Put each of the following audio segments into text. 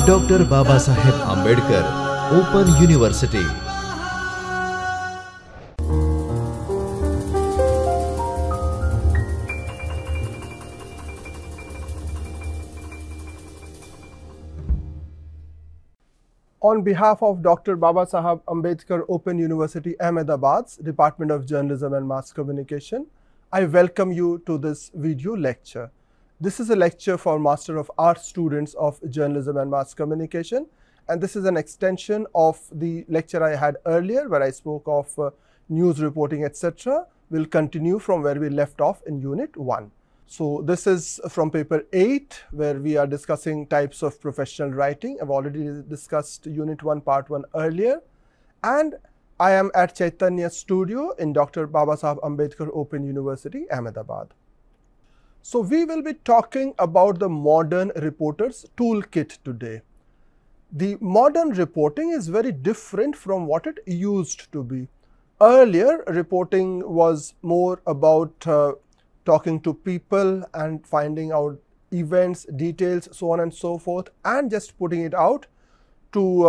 Dr. Babasaheb Ambedkar Open University. On behalf of Dr. Babasaheb Ambedkar Open University, Ahmedabad's Department of Journalism and Mass Communication, I welcome you to this video lecture. This is a lecture for Master of Arts students of Journalism and Mass Communication, and this is an extension of the lecture I had earlier where I spoke of news reporting, etc. We'll continue from where we left off in Unit 1. So this is from paper 8 where we are discussing types of professional writing. I've already discussed Unit 1 part 1 earlier, and I am at Chaitanya studio in Dr. Babasaheb Ambedkar Open University, Ahmedabad. So we will be talking about the modern reporter's toolkit today. The modern reporting is very different from what it used to be. Earlier, reporting was more about talking to people and finding out events, details, so on and so forth, and just putting it out to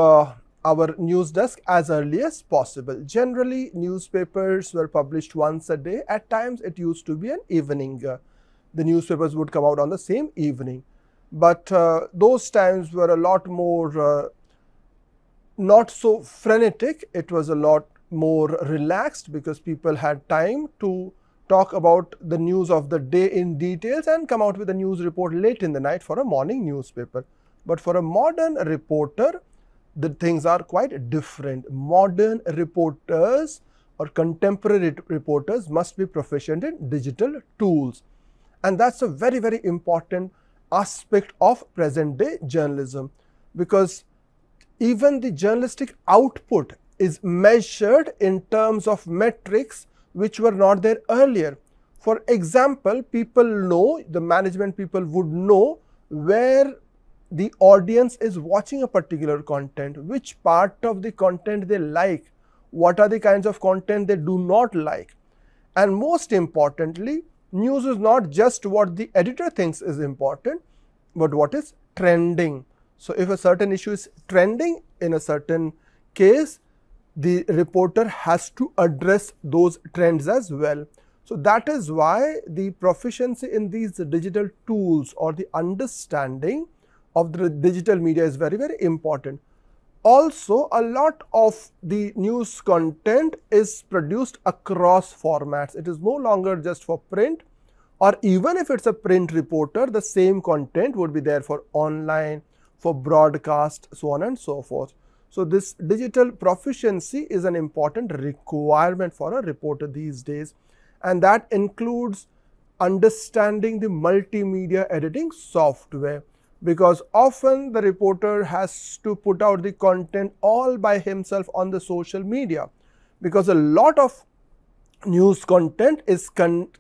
our news desk as early as possible. Generally, newspapers were published once a day. At times, it used to be an evening. The newspapers would come out on the same evening. But those times were a lot more not so frenetic. It was a lot more relaxed because people had time to talk about the news of the day in details and come out with a news report late in the night for a morning newspaper. But for a modern reporter, the things are quite different. Modern reporters or contemporary reporters must be proficient in digital tools. And that's a very, very important aspect of present day journalism, because even the journalistic output is measured in terms of metrics which were not there earlier. For example, people know, the management people would know where the audience is watching a particular content, which part of the content they like, what are the kinds of content they do not like. And most importantly, news is not just what the editor thinks is important, but what is trending. So if a certain issue is trending in a certain case, the reporter has to address those trends as well. So that is why the proficiency in these digital tools or the understanding of the digital media is very, very important. Also, a lot of the news content is produced across formats. It is no longer just for print, or even if it's a print reporter, the same content would be there for online, for broadcast, so on and so forth. So this digital proficiency is an important requirement for a reporter these days, and that includes understanding the multimedia editing software, because often the reporter has to put out the content all by himself on the social media, because a lot of news content is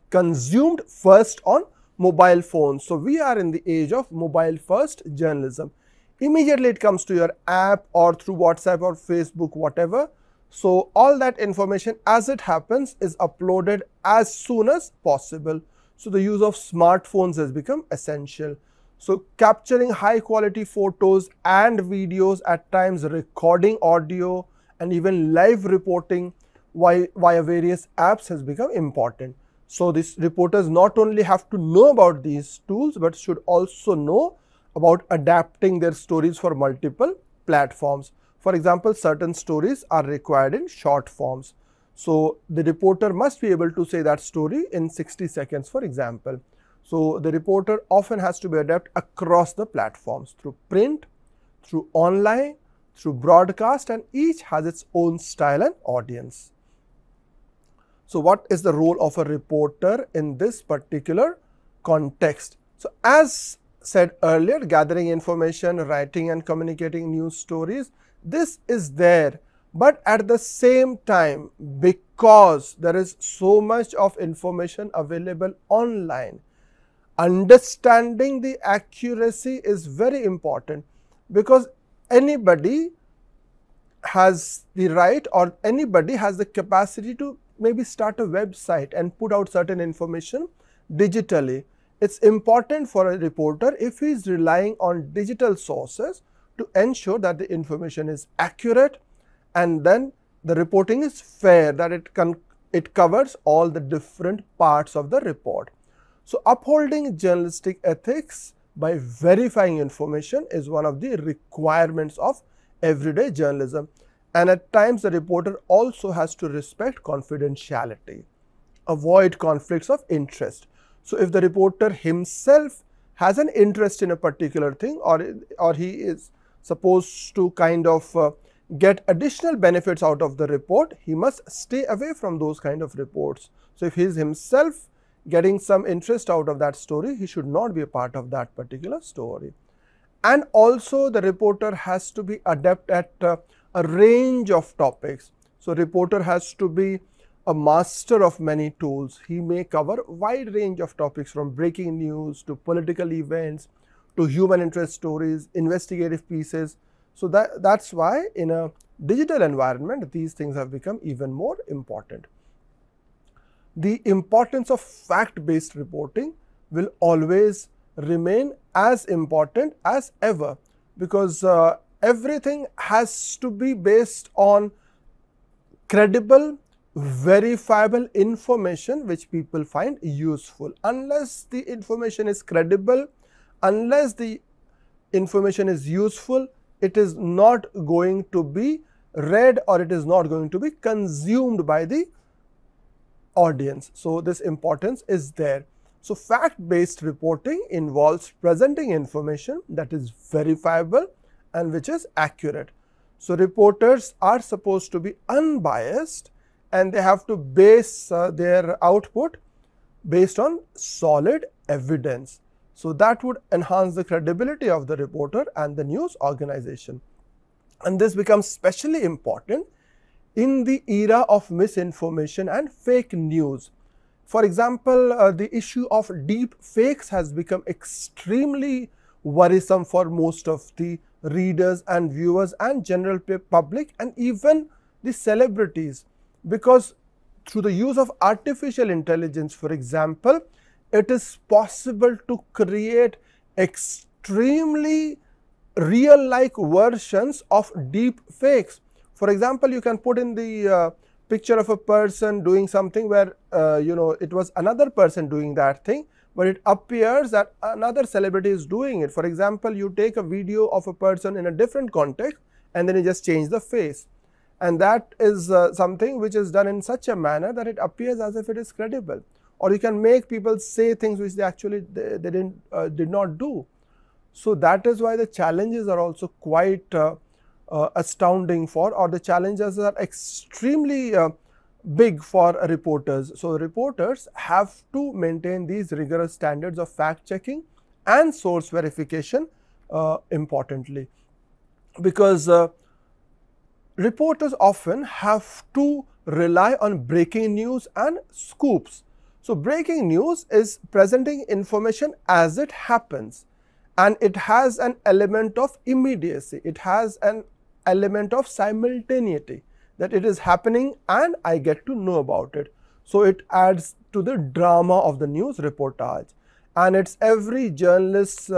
consumed first on mobile phones. So we are in the age of mobile first journalism. Immediately it comes to your app or through WhatsApp or Facebook, whatever. So all that information as it happens is uploaded as soon as possible. So the use of smartphones has become essential. So capturing high quality photos and videos, at times recording audio and even live reporting via various apps has become important. So these reporters not only have to know about these tools, but should also know about adapting their stories for multiple platforms. For example, certain stories are required in short forms. So the reporter must be able to say that story in 60 seconds, for example. So the reporter often has to be adapted across the platforms, through print, through online, through broadcast, and each has its own style and audience. So what is the role of a reporter in this particular context? So as said earlier, gathering information, writing and communicating news stories, this is there. But at the same time, because there is so much of information available online, understanding the accuracy is very important, because anybody has the right or anybody has the capacity to maybe start a website and put out certain information digitally. It's important for a reporter, if he is relying on digital sources, to ensure that the information is accurate and then the reporting is fair, that it covers all the different parts of the report. So, upholding journalistic ethics by verifying information is one of the requirements of everyday journalism, and at times the reporter also has to respect confidentiality, avoid conflicts of interest. So, if the reporter himself has an interest in a particular thing, or he is supposed to kind of get additional benefits out of the report, he must stay away from those kind of reports. So, if he is himself getting some interest out of that story, he should not be a part of that particular story. And also the reporter has to be adept at a range of topics. So, reporter has to be a master of many tools. He may cover a wide range of topics, from breaking news to political events to human interest stories, investigative pieces. So, that's why in a digital environment these things have become even more important. The importance of fact-based reporting will always remain as important as ever, because everything has to be based on credible, verifiable information which people find useful. Unless the information is credible, unless the information is useful, it is not going to be read or it is not going to be consumed by the audience. So, this importance is there. So, fact-based reporting involves presenting information that is verifiable and which is accurate. So, reporters are supposed to be unbiased and they have to base their output based on solid evidence. So, that would enhance the credibility of the reporter and the news organization. And this becomes especially important in the era of misinformation and fake news. For example, the issue of deep fakes has become extremely worrisome for most of the readers and viewers and general public and even the celebrities, because through the use of artificial intelligence, for example, it is possible to create extremely real-like versions of deep fakes. For example, you can put in the picture of a person doing something where it was another person doing that thing, but it appears that another celebrity is doing it. For example, you take a video of a person in a different context and then you just change the face, and that is something which is done in such a manner that it appears as if it is credible. Or you can make people say things which they actually did not do. So, that is why the challenges are also quite astounding or the challenges are extremely big for reporters. So, reporters have to maintain these rigorous standards of fact checking and source verification importantly, because reporters often have to rely on breaking news and scoops. So, breaking news is presenting information as it happens, and it has an element of immediacy. It has an element of simultaneity, that it is happening and I get to know about it. So, it adds to the drama of the news reportage, and it's every journalist's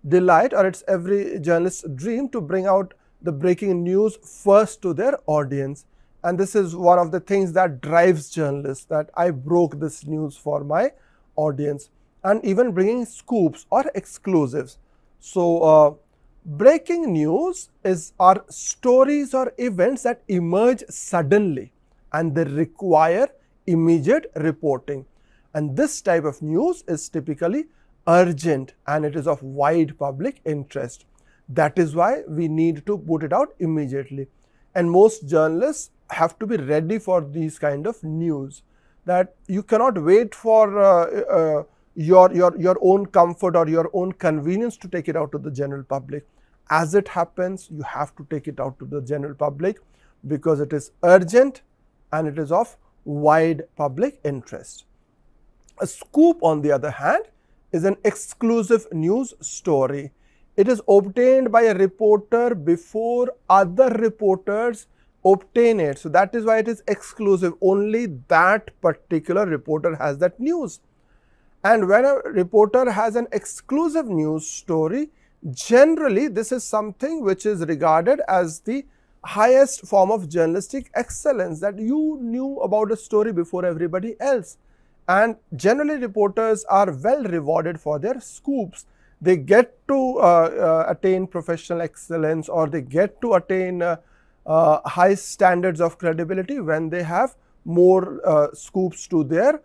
delight, or it's every journalist's dream to bring out the breaking news first to their audience. And this is one of the things that drives journalists, that I broke this news for my audience, and even bringing scoops or exclusives. So, breaking news are stories or events that emerge suddenly and they require immediate reporting. And this type of news is typically urgent and it is of wide public interest. That is why we need to put it out immediately. And most journalists have to be ready for these kind of news, that you cannot wait for your own comfort or your own convenience to take it out to the general public. As it happens, you have to take it out to the general public because it is urgent and it is of wide public interest. A scoop, on the other hand, is an exclusive news story. It is obtained by a reporter before other reporters obtain it. So, that is why it is exclusive. Only that particular reporter has that news. And when a reporter has an exclusive news story, generally this is something which is regarded as the highest form of journalistic excellence, that you knew about a story before everybody else. And generally reporters are well rewarded for their scoops. They get to attain professional excellence, or they get to attain high standards of credibility when they have more scoops to their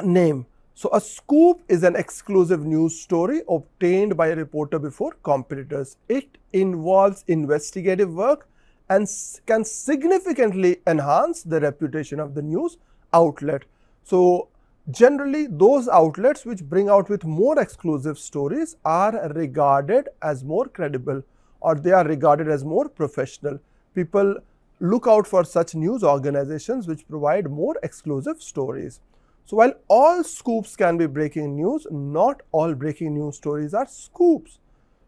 name. So, a scoop is an exclusive news story obtained by a reporter before competitors. It involves investigative work and can significantly enhance the reputation of the news outlet. So, generally those outlets which bring out with more exclusive stories are regarded as more credible, or they are regarded as more professional. People look out for such news organizations which provide more exclusive stories. So, while all scoops can be breaking news, not all breaking news stories are scoops.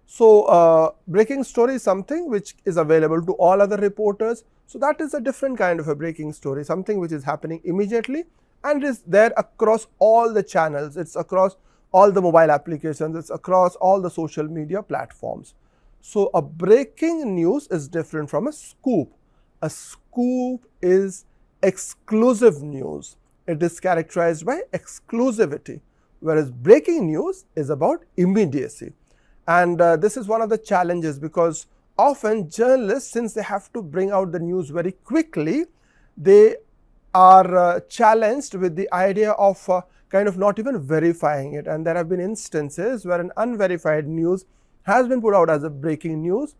So, breaking story is something which is available to all other reporters. So, that is a different kind of a breaking story, something which is happening immediately and is there across all the channels. It's across all the mobile applications, it's across all the social media platforms. So, a breaking news is different from a scoop. A scoop is exclusive news. It is characterized by exclusivity, whereas breaking news is about immediacy. And this is one of the challenges, because often journalists, since they have to bring out the news very quickly, they are challenged with the idea of kind of not even verifying it. And there have been instances where an unverified news has been put out as a breaking news.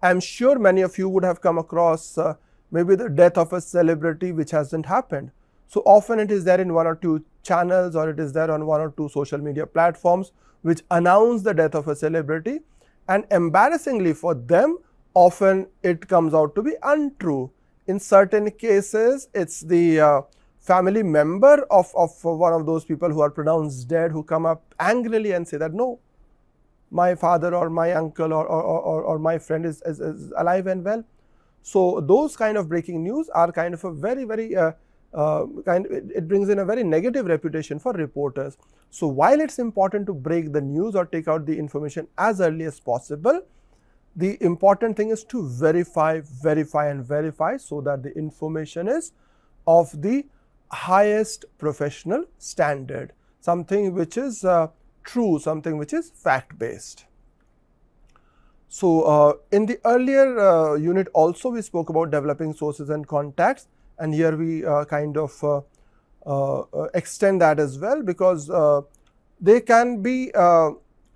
I am sure many of you would have come across maybe the death of a celebrity which hasn't happened. So, often it is there in one or two channels, or it is there on one or two social media platforms which announce the death of a celebrity, and embarrassingly for them, often it comes out to be untrue. In certain cases, it's the family member of one of those people who are pronounced dead who come up angrily and say that, no, my father or my uncle or my friend is alive and well. So, those kind of breaking news are kind of a very it brings in a very negative reputation for reporters. So, while it's important to break the news or take out the information as early as possible, the important thing is to verify so that the information is of the highest professional standard, something which is true, something which is fact based. So, in the earlier unit also we spoke about developing sources and contacts, and here we kind of extend that as well, because they can be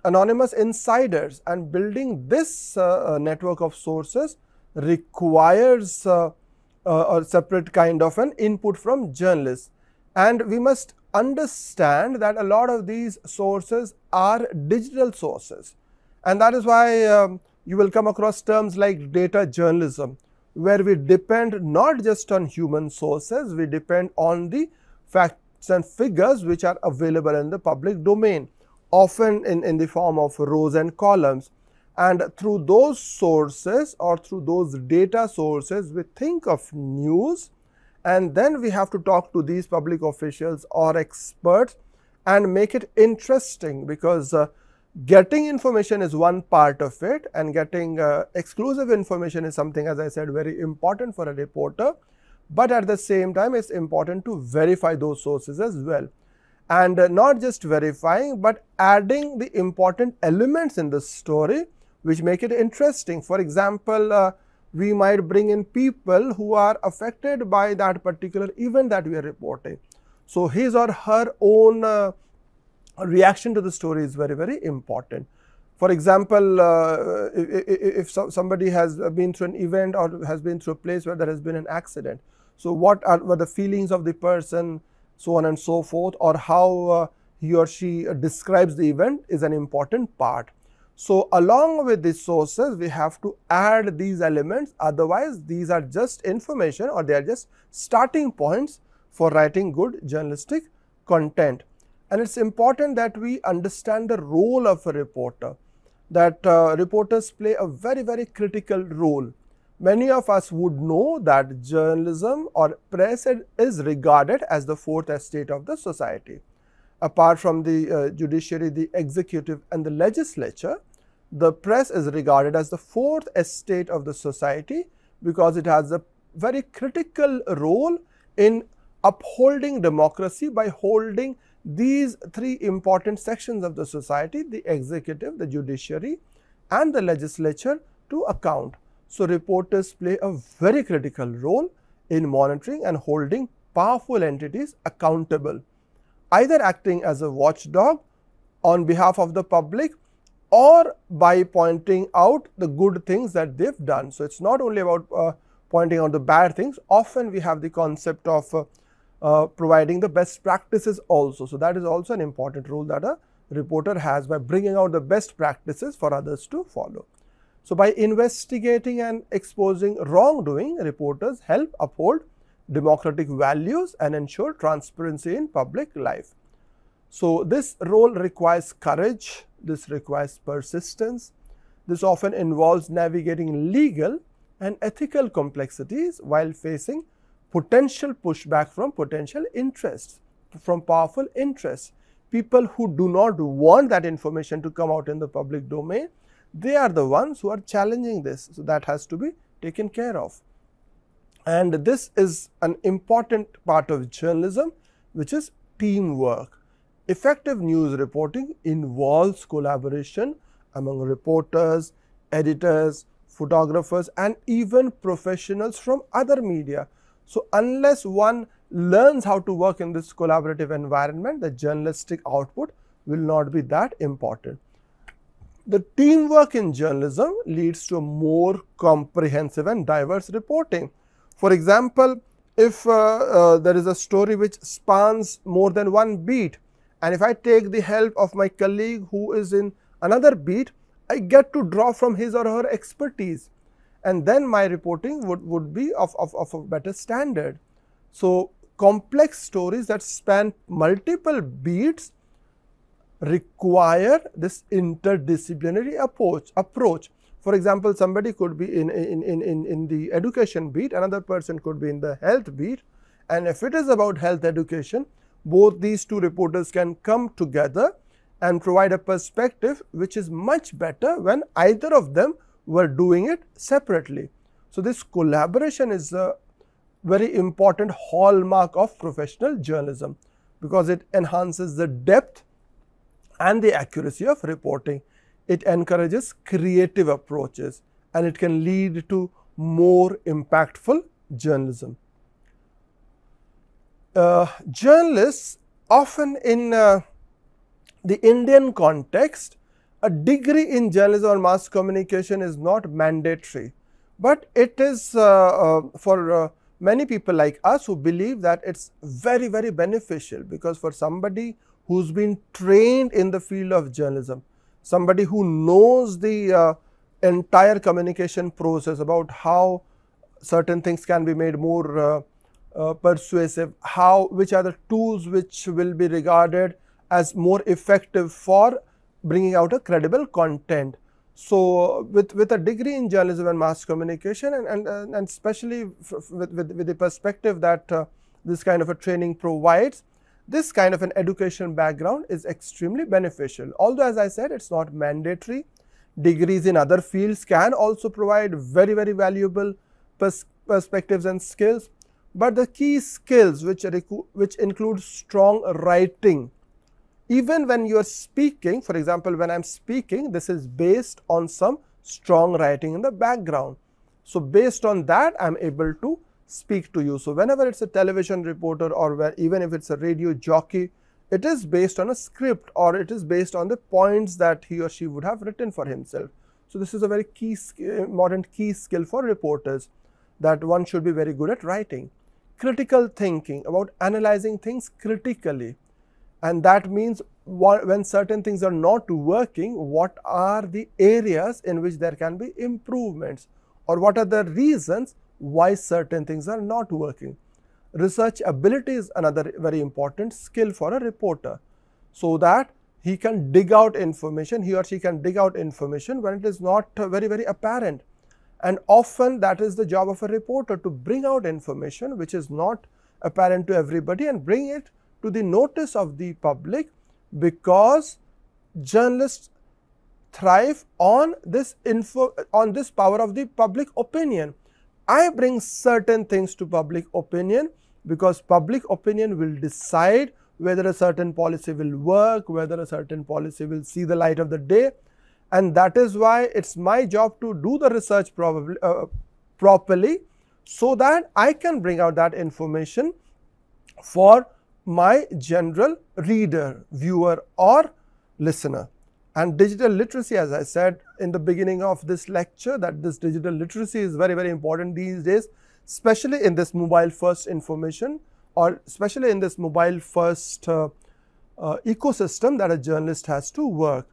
anonymous insiders, and building this network of sources requires a separate kind of an input from journalists. And we must understand that a lot of these sources are digital sources, and that is why you will come across terms like data journalism, where we depend not just on human sources, we depend on the facts and figures which are available in the public domain, often in the form of rows and columns. And through those sources, or through those data sources, we think of news, and then we have to talk to these public officials or experts and make it interesting, because getting information is one part of it, and getting exclusive information is something, as I said, very important for a reporter. But at the same time, it's important to verify those sources as well, and not just verifying, but adding the important elements in the story which make it interesting. For example, we might bring in people who are affected by that particular event that we are reporting. So, his or her own reaction to the story is very important. For example, if somebody has been through an event or has been through a place where there has been an accident, so what were the feelings of the person, so on and so forth, or how he or she describes the event is an important part. So, along with these sources, we have to add these elements, otherwise these are just information, or they are just starting points for writing good journalistic content. And it's important that we understand the role of a reporter, that reporters play a very critical role. Many of us would know that journalism or press is regarded as the fourth estate of the society. Apart from the judiciary, the executive and the legislature, the press is regarded as the fourth estate of the society because it has a very critical role in upholding democracy by holding these three important sections of the society, the executive, the judiciary and the legislature, to account. So, reporters play a very critical role in monitoring and holding powerful entities accountable, either acting as a watchdog on behalf of the public or by pointing out the good things that they've done. So, it's not only about pointing out the bad things. Often we have the concept of providing the best practices also. So, that is also an important role that a reporter has by bringing out the best practices for others to follow. So, by investigating and exposing wrongdoing, reporters help uphold democratic values and ensure transparency in public life. So, this role requires courage, this requires persistence, this often involves navigating legal and ethical complexities while facing potential pushback from potential interests, from powerful interests. People who do not want that information to come out in the public domain, they are the ones who are challenging this. So, that has to be taken care of. And this is an important part of journalism, which is teamwork. Effective news reporting involves collaboration among reporters, editors, photographers and even professionals from other media. So, unless one learns how to work in this collaborative environment, the journalistic output will not be that important. The teamwork in journalism leads to a more comprehensive and diverse reporting. For example, if there is a story which spans more than one beat, and if I take the help of my colleague who is in another beat, I get to draw from his or her expertise, and then my reporting would be of a better standard. So, complex stories that span multiple beats require this interdisciplinary approach. For example, somebody could be in the education beat, another person could be in the health beat, and if it is about health education, both these two reporters can come together and provide a perspective which is much better when either of them were doing it separately. So, this collaboration is a very important hallmark of professional journalism because it enhances the depth and the accuracy of reporting. It encourages creative approaches and it can lead to more impactful journalism. Journalists often in the Indian context, a degree in journalism or mass communication is not mandatory, but it is for many people like us who believe that it's very, very beneficial, because for somebody who's been trained in the field of journalism, somebody who knows the entire communication process about how certain things can be made more persuasive, which are the tools which will be regarded as more effective for bringing out a credible content. So, with a degree in journalism and mass communication and especially with the perspective that this kind of a training provides, this kind of an education background is extremely beneficial. Although, as I said, it's not mandatory. Degrees in other fields can also provide very, very valuable perspectives and skills. But the key skills which include strong writing, even when you are speaking, for example, when I am speaking, this is based on some strong writing in the background. So, based on that, I am able to speak to you. So, whenever it's a television reporter or even if it's a radio jockey, it is based on a script or it is based on the points that he or she would have written for himself. So, this is a very key important key skill for reporters, that one should be very good at writing. Critical thinking, about analyzing things critically, and that means when certain things are not working, what are the areas in which there can be improvements, or what are the reasons why certain things are not working. Research ability is another very important skill for a reporter, so that he can dig out information, he or she can dig out information when it is not very, very apparent. And often that is the job of a reporter, to bring out information which is not apparent to everybody and bring it to the notice of the public, because journalists thrive on this power of the public opinion. I bring certain things to public opinion because public opinion will decide whether a certain policy will work, whether a certain policy will see the light of the day. And that is why it's my job to do the research properly, so that I can bring out that information for my general reader, viewer or listener. And digital literacy, as I said in the beginning of this lecture, that this digital literacy is very, very important these days, especially in this mobile first information, or especially in this mobile first ecosystem that a journalist has to work.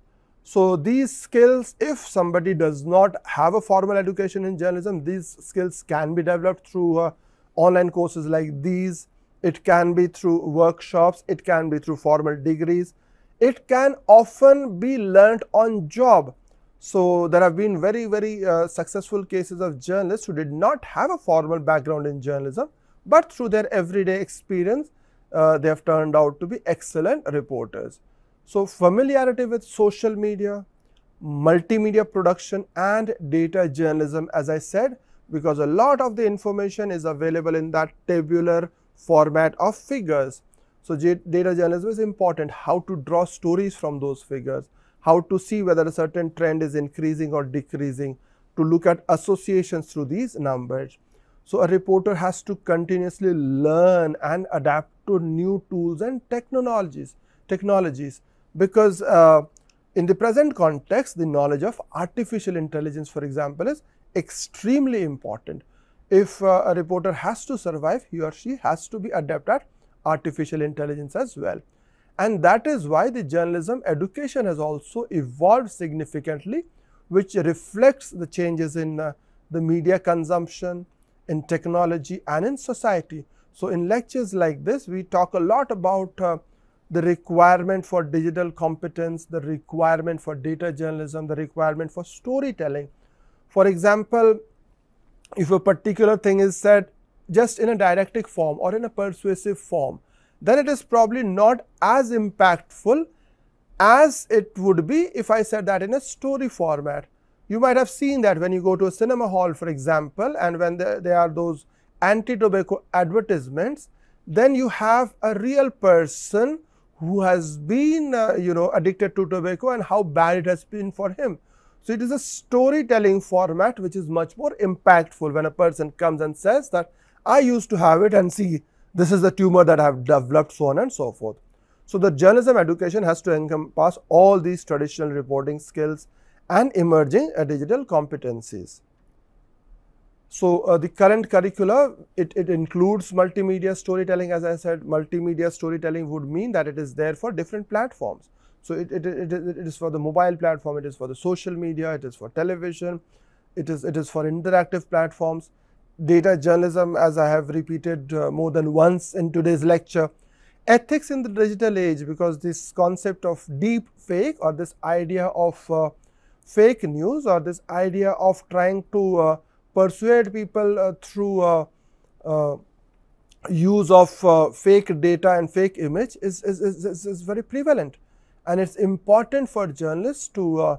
So these skills, if somebody does not have a formal education in journalism, these skills can be developed through online courses like these. It can be through workshops, it can be through formal degrees, it can often be learnt on job. So there have been very, very successful cases of journalists who did not have a formal background in journalism, but through their everyday experience, they have turned out to be excellent reporters. So familiarity with social media, multimedia production and data journalism, as I said, because a lot of the information is available in that tabular format of figures. So data journalism is important, how to draw stories from those figures, how to see whether a certain trend is increasing or decreasing, to look at associations through these numbers. So a reporter has to continuously learn and adapt to new tools and technologies, because in the present context, the knowledge of artificial intelligence, for example, is extremely important. If a reporter has to survive, he or she has to be adept at artificial intelligence as well. And that is why the journalism education has also evolved significantly, which reflects the changes in the media consumption, in technology and in society. So in lectures like this, we talk a lot about the requirement for digital competence, the requirement for data journalism, the requirement for storytelling. For example, if a particular thing is said just in a didactic form or in a persuasive form, then it is probably not as impactful as it would be if I said that in a story format. You might have seen that when you go to a cinema hall, for example, and when there are those anti-tobacco advertisements, then you have a real person who has been addicted to tobacco and how bad it has been for him. So it is a storytelling format which is much more impactful when a person comes and says that I used to have it and see this is the tumor that I have developed, so on and so forth. So the journalism education has to encompass all these traditional reporting skills and emerging digital competencies. So the current curricula, it includes multimedia storytelling. As I said, multimedia storytelling would mean that it is there for different platforms. So it is for the mobile platform, it is for the social media, it is for television, it is for interactive platforms. Data journalism, as I have repeated more than once in today's lecture. Ethics in the digital age, because this concept of deep fake, or this idea of fake news, or this idea of trying to persuade people through use of fake data and fake image is very prevalent. And it's important for journalists to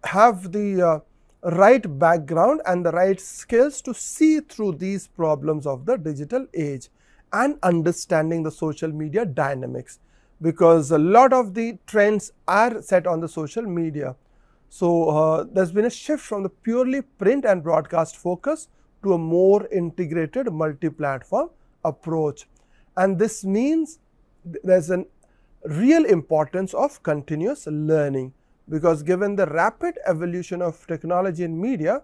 have the right background and the right skills to see through these problems of the digital age and understanding the social media dynamics, because a lot of the trends are set on the social media. So there's been a shift from the purely print and broadcast focus to a more integrated multi-platform approach. And this means there's a real importance of continuous learning, because given the rapid evolution of technology and media,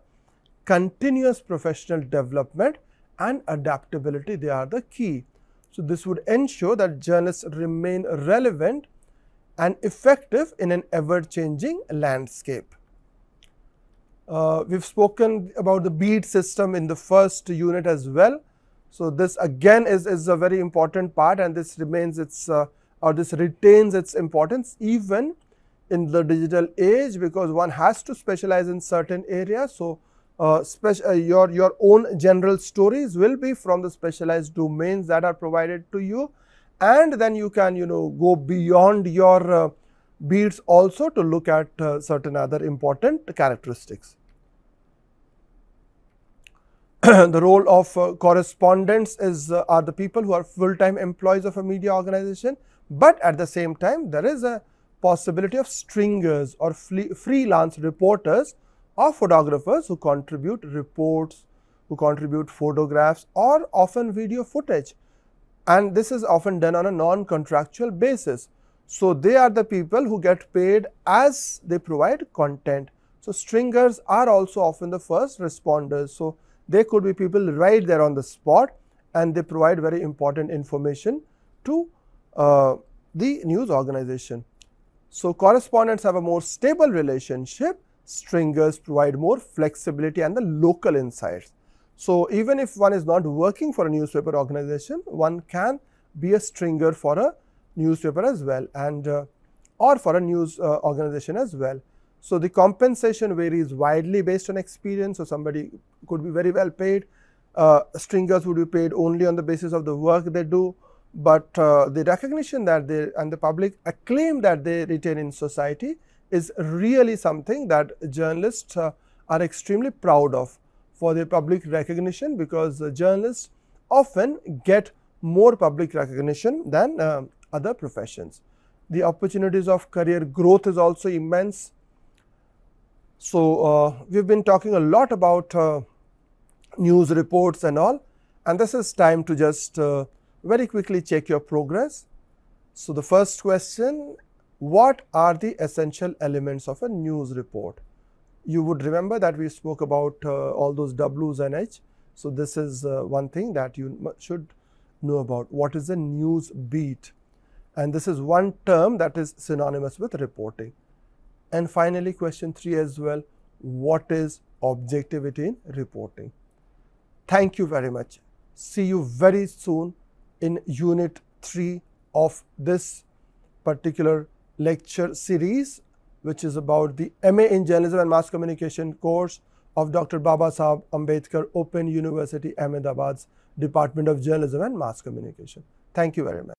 continuous professional development and adaptability, they are the key. So this would ensure that journalists remain relevant and effective in an ever-changing landscape. We've spoken about the beat system in the first unit as well. So this again is a very important part, and this remains this retains its importance even in the digital age, because one has to specialize in certain areas. So your own general stories will be from the specialized domains that are provided to you, and then you can go beyond your beats also to look at certain other important characteristics. The role of correspondents are the people who are full-time employees of a media organization, but at the same time there is a possibility of stringers or freelance reporters or photographers who contribute reports, who contribute photographs or often video footage, and this is often done on a non-contractual basis. So they are the people who get paid as they provide content. So stringers are also often the first responders. So they could be people right there on the spot, and they provide very important information to the news organization. So correspondents have a more stable relationship. Stringers provide more flexibility and the local insights. So even if one is not working for a newspaper organization, one can be a stringer for a newspaper as well, and or for a news organization as well. So the compensation varies widely based on experience. So somebody could be very well paid. Stringers would be paid only on the basis of the work they do, but the recognition that they and the public acclaim that they retain in society is really something that journalists are extremely proud of, for their public recognition, because journalists often get more public recognition than other professions. The opportunities of career growth is also immense. So we've been talking a lot about news reports and all, and this is time to just very quickly check your progress. So the first question: what are the essential elements of a news report? You would remember that we spoke about all those W's and H. So this is one thing that you should know about. What is a news beat? And this is one term that is synonymous with reporting. And finally, question 3 as well: what is objectivity in reporting? Thank you very much. See you very soon in Unit 3 of this particular lecture series, which is about the MA in Journalism and Mass Communication course of Dr. Babasaheb Ambedkar, Open University, Ahmedabad's Department of Journalism and Mass Communication. Thank you very much.